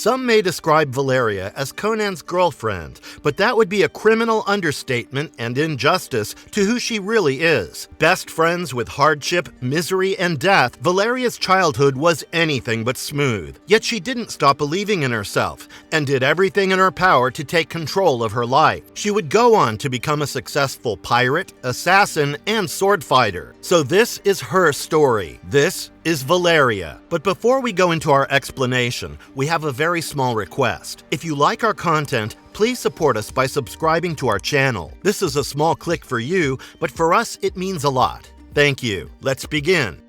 Some may describe Valeria as Conan's girlfriend, but that would be a criminal understatement and injustice to who she really is. Best friends with hardship, misery, and death, Valeria's childhood was anything but smooth. Yet she didn't stop believing in herself and did everything in her power to take control of her life. She would go on to become a successful pirate, assassin, and sword fighter. So this is her story. This is Valeria. But before we go into our explanation, we have a very small request. If you like our content, please support us by subscribing to our channel. This is a small click for you, but for us it means a lot. Thank you. Let's begin.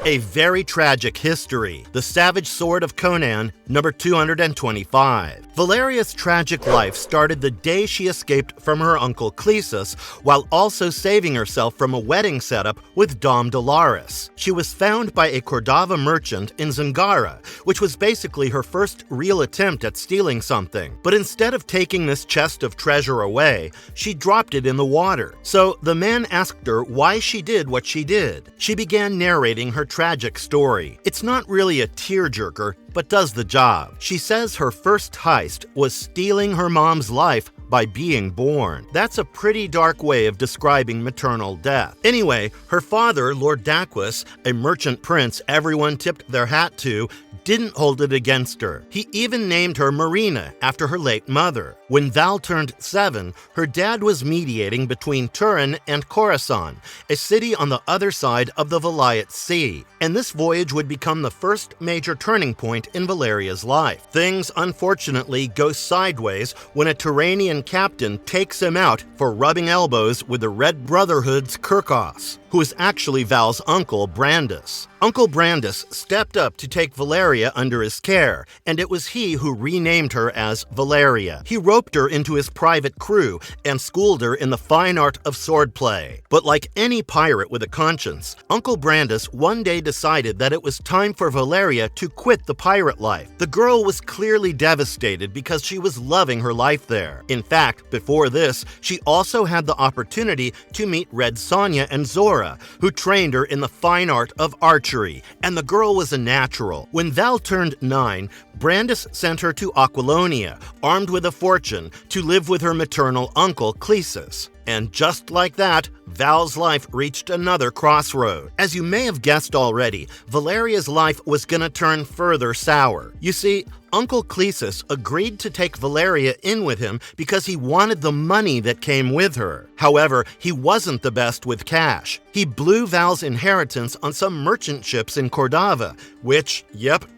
A very tragic history. The Savage Sword of Conan, number 225. Valeria's tragic life started the day she escaped from her uncle Clesus, while also saving herself from a wedding setup with Dom Dolores. She was found by a Cordova merchant in Zingara, which was basically her first real attempt at stealing something. But instead of taking this chest of treasure away, she dropped it in the water. So the man asked her why she did what she did. She began narrating her tragic story. It's not really a tearjerker, but does the job. She says her first heist was stealing her mom's life by being born. That's a pretty dark way of describing maternal death. Anyway, her father, Lord Daquis, a merchant prince everyone tipped their hat to, didn't hold it against her. He even named her Marina after her late mother. When Val turned 7, her dad was mediating between Turin and Khorasan, a city on the other side of the Valiate Sea, and this voyage would become the first major turning point in Valeria's life. Things unfortunately go sideways when a Turanian captain takes him out for rubbing elbows with the Red Brotherhood's Kirkos, who is actually Val's uncle Brandis. Uncle Brandis stepped up to take Valeria under his care, and it was he who renamed her as Valeria. He roped her into his private crew and schooled her in the fine art of swordplay. But like any pirate with a conscience, Uncle Brandis one day decided that it was time for Valeria to quit the pirate life. The girl was clearly devastated because she was loving her life there. In fact, before this, she also had the opportunity to meet Red Sonja and Zora, who trained her in the fine art of archery, and the girl was a natural. When Val turned 9, Brandis sent her to Aquilonia, armed with a fortune, to live with her maternal uncle Clesus. And just like that, Val's life reached another crossroad. As you may have guessed already, Valeria's life was gonna turn further sour. You see, Uncle Clesus agreed to take Valeria in with him because he wanted the money that came with her. However, he wasn't the best with cash. He blew Val's inheritance on some merchant ships in Cordova, which,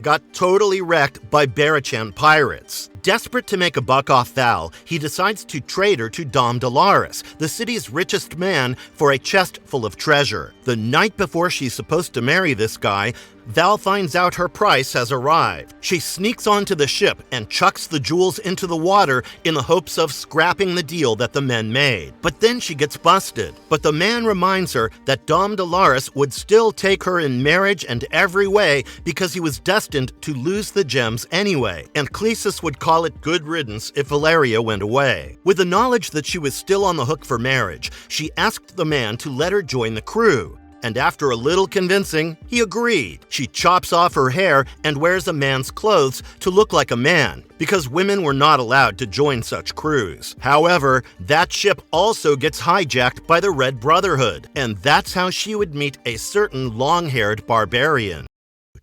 got totally wrecked by Barachan pirates. Desperate to make a buck off Val, he decides to trade her to Dom Dolores, the city's richest man, for a chest full of treasure. The night before she's supposed to marry this guy, Val finds out her price has arrived. She sneaks onto the ship and chucks the jewels into the water in the hopes of scrapping the deal that the men made. But then she gets busted. But the man reminds her that Dom Dolores would still take her in marriage and every way because he was destined to lose the gems anyway, and Clesus would call it good riddance if Valeria went away. With the knowledge that she was still on the hook for marriage, she asked the man to let her join the crew. And after a little convincing, he agreed. She chops off her hair and wears a man's clothes to look like a man, because women were not allowed to join such crews. However, that ship also gets hijacked by the Red Brotherhood, and that's how she would meet a certain long-haired barbarian.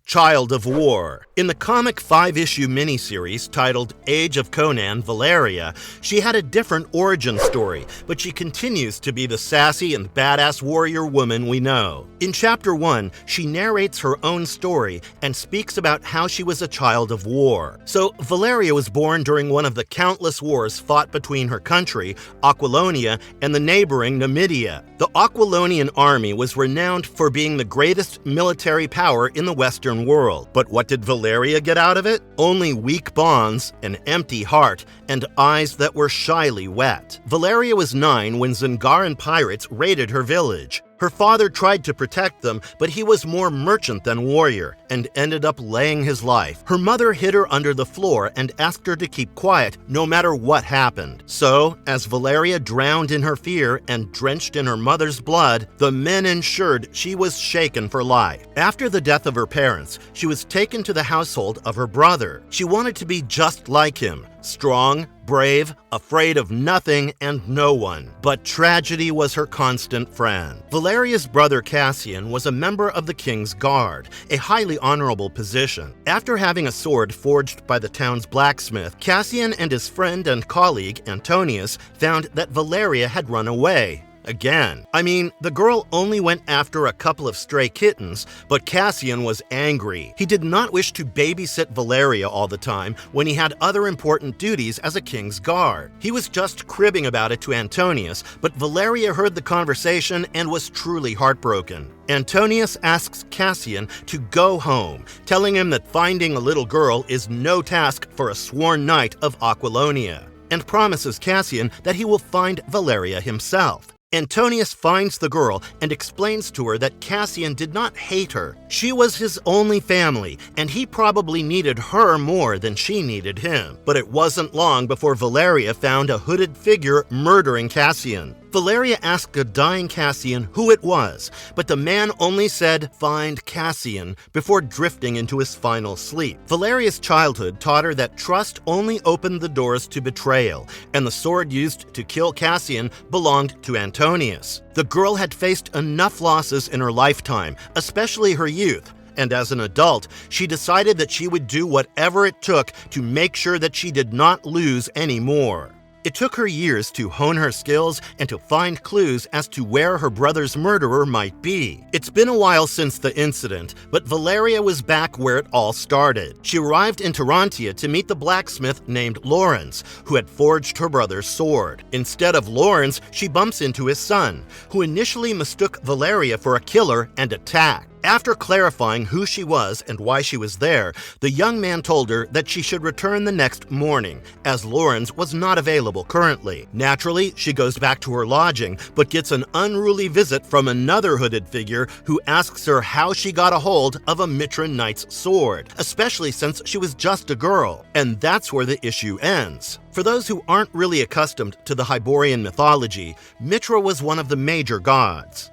Child of War. In the comic 5-issue miniseries titled Age of Conan, Valeria, she had a different origin story, but she continues to be the sassy and badass warrior woman we know. In Chapter 1, she narrates her own story and speaks about how she was a child of war. So, Valeria was born during one of the countless wars fought between her country, Aquilonia, and the neighboring Numidia. The Aquilonian army was renowned for being the greatest military power in the Western world. But what did Valeria get out of it? Only weak bonds, an empty heart, and eyes that were shyly wet. Valeria was 9 when Zingaran pirates raided her village. Her Her father tried to protect them, but he was more merchant than warrior and ended up laying his life. Her mother hid her under the floor and asked her to keep quiet no matter what happened. So, as Valeria drowned in her fear and drenched in her mother's blood, the men ensured she was shaken for life. After the death of her parents, she was taken to the household of her brother. She wanted to be just like him, strong, brave, afraid of nothing and no one. But tragedy was her constant friend. Valeria's brother Cassian was a member of the king's guard, a highly honorable position. After having a sword forged by the town's blacksmith, Cassian and his friend and colleague Antonius found that Valeria had run away. Again. I mean, the girl only went after a couple of stray kittens, but Cassian was angry. He did not wish to babysit Valeria all the time when he had other important duties as a king's guard. He was just cribbing about it to Antonius, but Valeria heard the conversation and was truly heartbroken. Antonius asks Cassian to go home, telling him that finding a little girl is no task for a sworn knight of Aquilonia, and promises Cassian that he will find Valeria himself. Antonius finds the girl and explains to her that Cassian did not hate her. She was his only family, and he probably needed her more than she needed him. But it wasn't long before Valeria found a hooded figure murdering Cassian. Valeria asked a dying Cassian who it was, but the man only said, "Find Cassian," before drifting into his final sleep. Valeria's childhood taught her that trust only opened the doors to betrayal, and the sword used to kill Cassian belonged to Antonius. The girl had faced enough losses in her lifetime, especially her youth, and as an adult, she decided that she would do whatever it took to make sure that she did not lose any more. It took her years to hone her skills and to find clues as to where her brother's murderer might be. It's been a while since the incident, but Valeria was back where it all started. She arrived in Tarantia to meet the blacksmith named Lawrence, who had forged her brother's sword. Instead of Lawrence, she bumps into his son, who initially mistook Valeria for a killer and attacked. After clarifying who she was and why she was there, the young man told her that she should return the next morning, as Lawrence was not available currently. Naturally, she goes back to her lodging, but gets an unruly visit from another hooded figure who asks her how she got a hold of a Mitran knight's sword, especially since she was just a girl. And that's where the issue ends. For those who aren't really accustomed to the Hyborian mythology, Mitra was one of the major gods.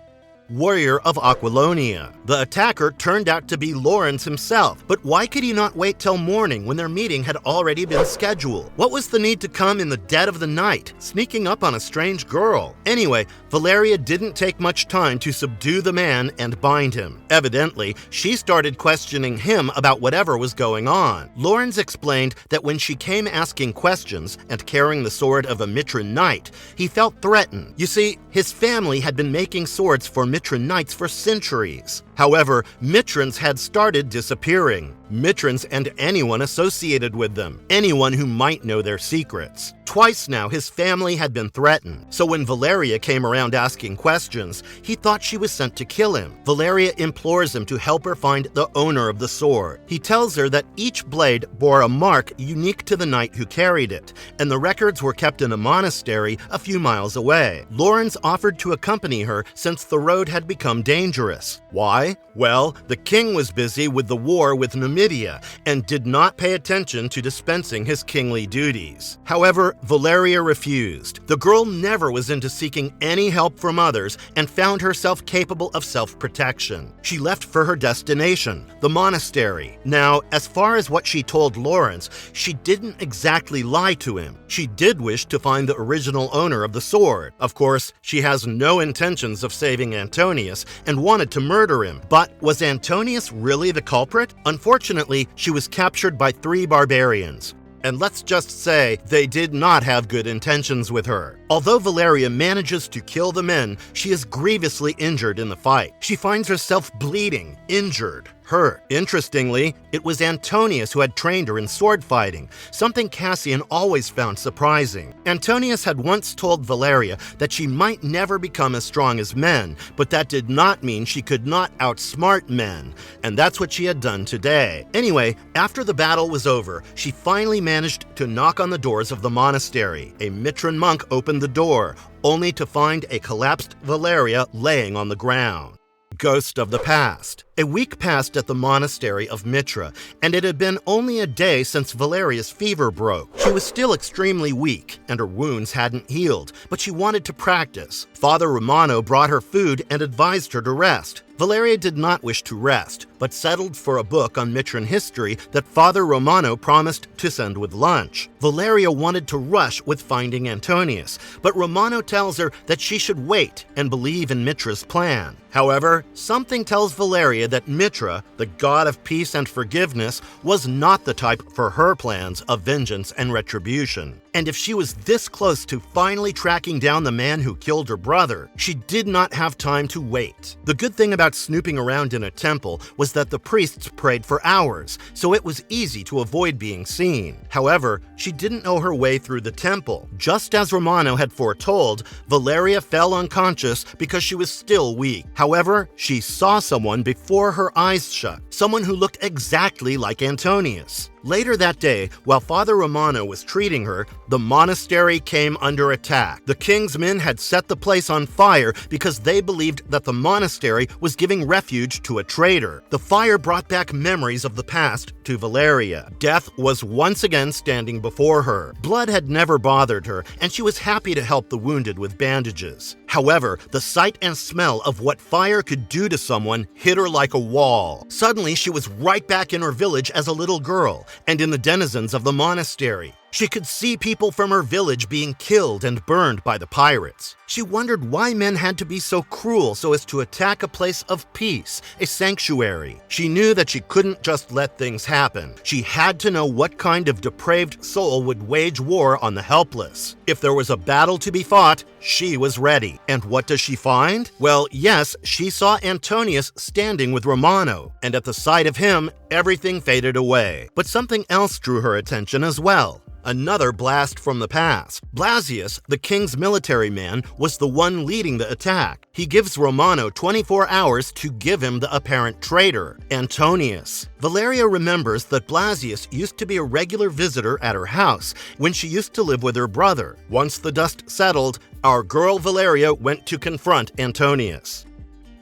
Warrior of Aquilonia. The attacker turned out to be Lawrence himself, but why could he not wait till morning when their meeting had already been scheduled? What was the need to come in the dead of the night, sneaking up on a strange girl? Anyway, Valeria didn't take much time to subdue the man and bind him. Evidently, she started questioning him about whatever was going on. Lawrence explained that when she came asking questions and carrying the sword of a Mitran knight, he felt threatened. You see, his family had been making swords for Mitran knights for centuries. However, Mitrans had started disappearing. Mitrans and anyone associated with them, anyone who might know their secrets. Twice now, his family had been threatened, so when Valeria came around asking questions, he thought she was sent to kill him. Valeria implores him to help her find the owner of the sword. He tells her that each blade bore a mark unique to the knight who carried it, and the records were kept in a monastery a few miles away. Lawrence offered to accompany her since the road had become dangerous. Why? Well, the king was busy with the war with Numidia and did not pay attention to dispensing his kingly duties. However, Valeria refused. The girl never was into seeking any help from others and found herself capable of self-protection. She left for her destination, the monastery. Now, as far as what she told Lawrence, she didn't exactly lie to him. She did wish to find the original owner of the sword. Of course, she has no intentions of saving Antonius and wanted to murder him. But was Antonius really the culprit? Unfortunately, she was captured by 3 barbarians. And let's just say, they did not have good intentions with her. Although Valeria manages to kill the men, she is grievously injured in the fight. She finds herself bleeding, injured, hurt. Interestingly, it was Antonius who had trained her in sword fighting, something Cassian always found surprising. Antonius had once told Valeria that she might never become as strong as men, but that did not mean she could not outsmart men, and that's what she had done today. Anyway, after the battle was over, she finally managed to knock on the doors of the monastery. A Mitran monk opened opened the door, only to find a collapsed Valeria laying on the ground. Ghost of the past. A week passed at the monastery of Mitra, and it had been only a day since Valeria's fever broke. She was still extremely weak, and her wounds hadn't healed, but she wanted to practice. Father Romano brought her food and advised her to rest. Valeria did not wish to rest, but settled for a book on Mitran history that Father Romano promised to send with lunch. Valeria wanted to rush with finding Antonius, but Romano tells her that she should wait and believe in Mitra's plan. However, something tells Valeria that Mitra, the god of peace and forgiveness, was not the type for her plans of vengeance and retribution. And if she was this close to finally tracking down the man who killed her brother, she did not have time to wait. The good thing about snooping around in a temple was that the priests prayed for hours, so it was easy to avoid being seen. However, she didn't know her way through the temple. Just as Romano had foretold, Valeria fell unconscious because she was still weak. However, she saw someone before her eyes shut, someone who looked exactly like Antonius. Later that day, while Father Romano was treating her, the monastery came under attack. The king's men had set the place on fire because they believed that the monastery was giving refuge to a traitor. The fire brought back memories of the past to Valeria. Death was once again standing before her. Blood had never bothered her, and she was happy to help the wounded with bandages. However, the sight and smell of what fire could do to someone hit her like a wall. Suddenly, she was right back in her village as a little girl, and in the denizens of the monastery. She could see people from her village being killed and burned by the pirates. She wondered why men had to be so cruel so as to attack a place of peace, a sanctuary. She knew that she couldn't just let things happen. She had to know what kind of depraved soul would wage war on the helpless. If there was a battle to be fought, she was ready. And what does she find? Well, yes, she saw Antonius standing with Romano, and at the sight of him, everything faded away. But something else drew her attention as well. Another blast from the past. Blasius, the king's military man, was the one leading the attack. He gives Romano 24 hours to give him the apparent traitor, Antonius. Valeria remembers that Blasius used to be a regular visitor at her house when she used to live with her brother. Once the dust settled, our girl Valeria went to confront Antonius.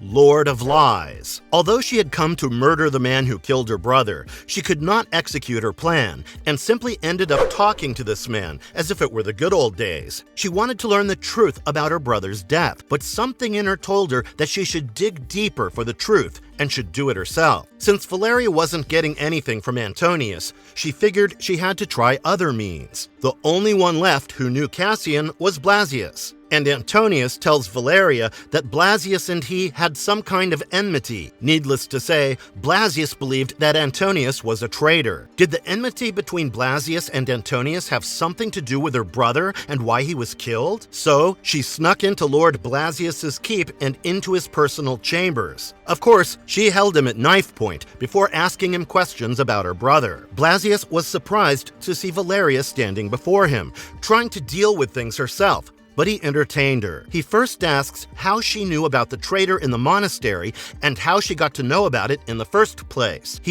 Lord of Lies. Although she had come to murder the man who killed her brother, she could not execute her plan and simply ended up talking to this man as if it were the good old days. She wanted to learn the truth about her brother's death, but something in her told her that she should dig deeper for the truth and should do it herself. Since Valeria wasn't getting anything from Antonius, she figured she had to try other means. The only one left who knew Cassian was Blasius. And Antonius tells Valeria that Blasius and he had some kind of enmity. Needless to say, Blasius believed that Antonius was a traitor. Did the enmity between Blasius and Antonius have something to do with her brother and why he was killed? So, she snuck into Lord Blasius's keep and into his personal chambers. Of course, she held him at knife point before asking him questions about her brother. Blasius was surprised to see Valeria standing before him, trying to deal with things herself. But he entertained her. He first asks how she knew about the traitor in the monastery and how she got to know about it in the first place.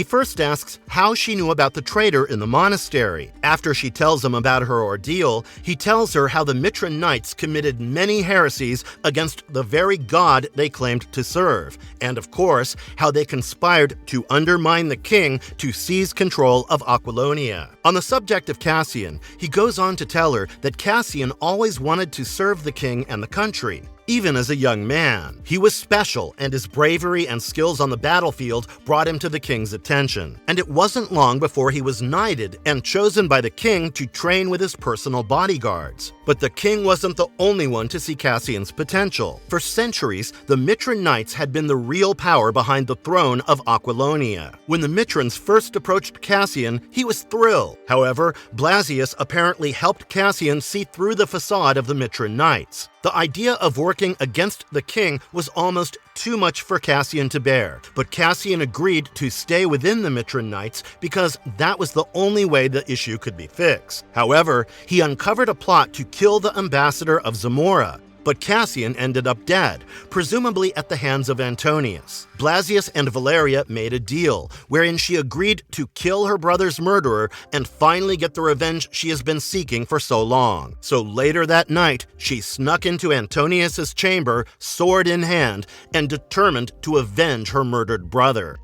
After she tells him about her ordeal, he tells her how the Mitran knights committed many heresies against the very god they claimed to serve, and of course, how they conspired to undermine the king to seize control of Aquilonia. On the subject of Cassian, he goes on to tell her that Cassian always wanted to serve the king and the country. Even as a young man, he was special, and his bravery and skills on the battlefield brought him to the king's attention. And it wasn't long before he was knighted and chosen by the king to train with his personal bodyguards. But the king wasn't the only one to see Cassian's potential. For centuries, the Mitran knights had been the real power behind the throne of Aquilonia. When the Mitrans first approached Cassian, he was thrilled. However, Blasius apparently helped Cassian see through the facade of the Mitran knights. The idea of working against the king was almost too much for Cassian to bear, but Cassian agreed to stay within the Mitran Knights because that was the only way the issue could be fixed. However, he uncovered a plot to kill the ambassador of Zamora, but Cassian ended up dead, presumably at the hands of Antonius. Blasius and Valeria made a deal, wherein she agreed to kill her brother's murderer and finally get the revenge she has been seeking for so long. So later that night, she snuck into Antonius's chamber, sword in hand, and determined to avenge her murdered brother.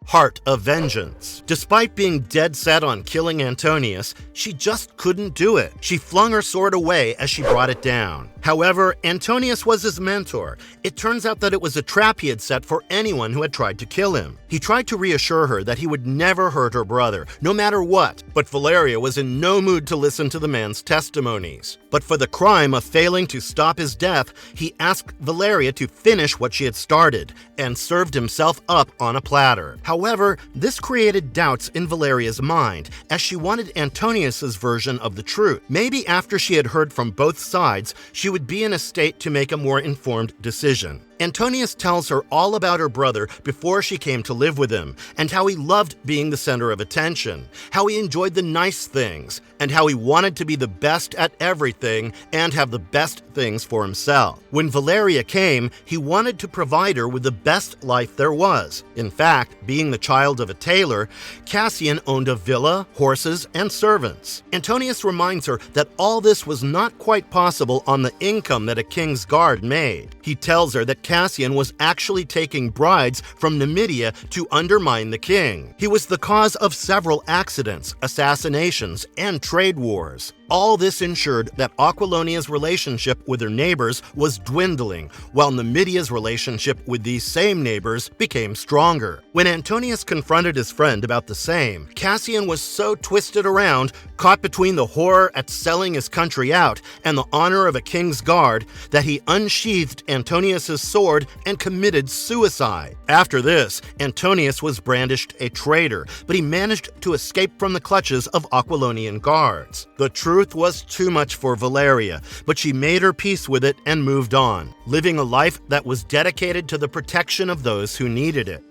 Heart of vengeance. Despite being dead set on killing Antonius, she just couldn't do it. She flung her sword away as she brought it down. However, Antonius was his mentor. It turns out that it was a trap he had set for anyone who had tried to kill him. He tried to reassure her that he would never hurt her brother, no matter what, but Valeria was in no mood to listen to the man's testimonies. But for the crime of failing to stop his death, he asked Valeria to finish what she had started, and served himself up on a platter. However, this created doubts in Valeria's mind, as she wanted Antonius's version of the truth. Maybe after she had heard from both sides, she would be in a state to make a more informed decision. Antonius tells her all about her brother before she came to live with him, and how he loved being the center of attention, how he enjoyed the nice things, and how he wanted to be the best at everything and have the best things for himself. When Valeria came, he wanted to provide her with the best life there was. In fact, being the child of a tailor, Cassian owned a villa, horses, and servants. Antonius reminds her that all this was not quite possible on the income that a king's guard made. He tells her that Cassian was actually taking brides from Numidia to undermine the king. He was the cause of several accidents, assassinations, and trade wars. All this ensured that Aquilonia's relationship with her neighbors was dwindling, while Numidia's relationship with these same neighbors became stronger. When Antonius confronted his friend about the same, Cassian was so twisted around, caught between the horror at selling his country out and the honor of a king's guard, that he unsheathed Antonius's sword and committed suicide. After this, Antonius was brandished a traitor, but he managed to escape from the clutches of Aquilonian guards. The truth was too much for Valeria, but she made her peace with it and moved on, living a life that was dedicated to the protection of those who needed it.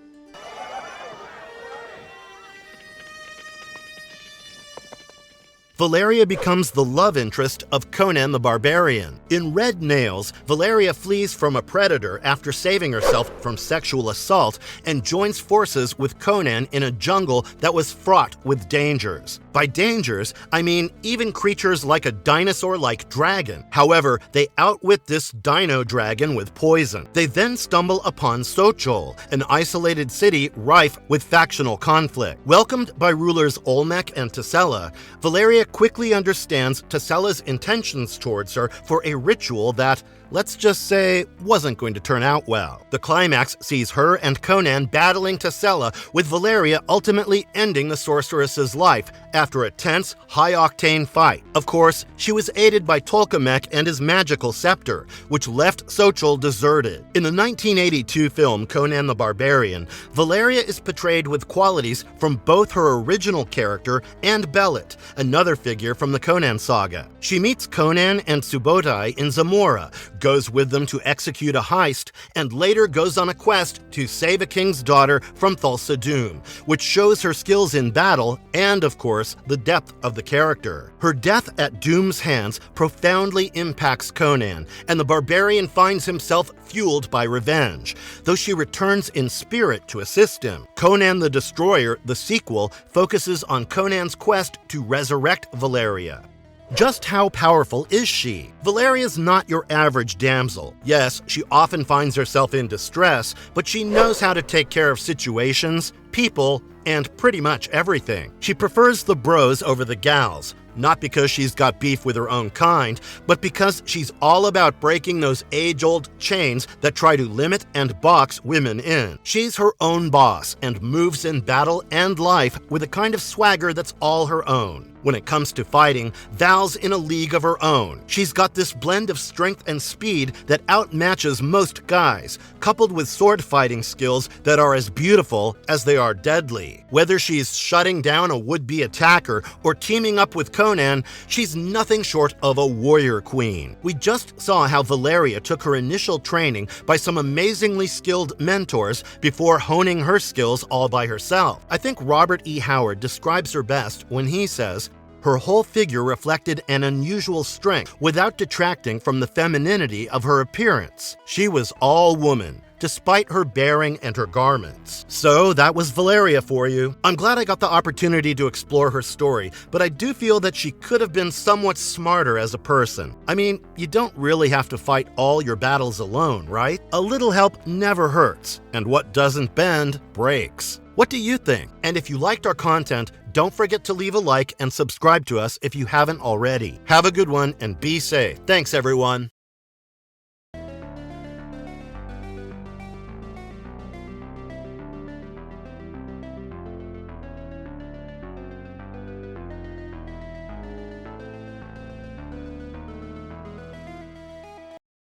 Valeria becomes the love interest of Conan the Barbarian. In Red Nails, Valeria flees from a predator after saving herself from sexual assault and joins forces with Conan in a jungle that was fraught with dangers. By dangers, I mean even creatures like a dinosaur-like dragon. However, they outwit this dino dragon with poison. They then stumble upon Xochitl, an isolated city rife with factional conflict. Welcomed by rulers Olmec and Tessella, Valeria quickly understands Tessella's intentions towards her for a ritual that, let's just say, wasn't going to turn out well. The climax sees her and Conan battling Tessella, with Valeria ultimately ending the sorceress's life after a tense, high-octane fight. Of course, she was aided by Tolkemec and his magical scepter, which left Xochitl deserted. In the 1982 film Conan the Barbarian, Valeria is portrayed with qualities from both her original character and Belit, another figure from the Conan saga. She meets Conan and Subotai in Zamora, goes with them to execute a heist, and later goes on a quest to save a king's daughter from Thulsa Doom, which shows her skills in battle and, of course, the depth of the character. Her death at Doom's hands profoundly impacts Conan, and the barbarian finds himself fueled by revenge, though she returns in spirit to assist him. Conan the Destroyer, the sequel, focuses on Conan's quest to resurrect Valeria. Just how powerful is she? Valeria's not your average damsel. Yes, she often finds herself in distress, but she knows how to take care of situations, people, and pretty much everything. She prefers the bros over the gals, not because she's got beef with her own kind, but because she's all about breaking those age-old chains that try to limit and box women in. She's her own boss and moves in battle and life with a kind of swagger that's all her own. When it comes to fighting, Val's in a league of her own. She's got this blend of strength and speed that outmatches most guys, coupled with sword fighting skills that are as beautiful as they are deadly. Whether she's shutting down a would-be attacker or teaming up with Conan, she's nothing short of a warrior queen. We just saw how Valeria took her initial training by some amazingly skilled mentors before honing her skills all by herself. I think Robert E. Howard describes her best when he says, Her whole figure reflected an unusual strength without detracting from the femininity of her appearance. She was all woman, despite her bearing and her garments. So that was Valeria for you. I'm glad I got the opportunity to explore her story, but I do feel that she could have been somewhat smarter as a person. I mean, you don't really have to fight all your battles alone, right? A little help never hurts, and what doesn't bend breaks. What do you think? And if you liked our content, don't forget to leave a like and subscribe to us if you haven't already. Have a good one and be safe. Thanks, everyone.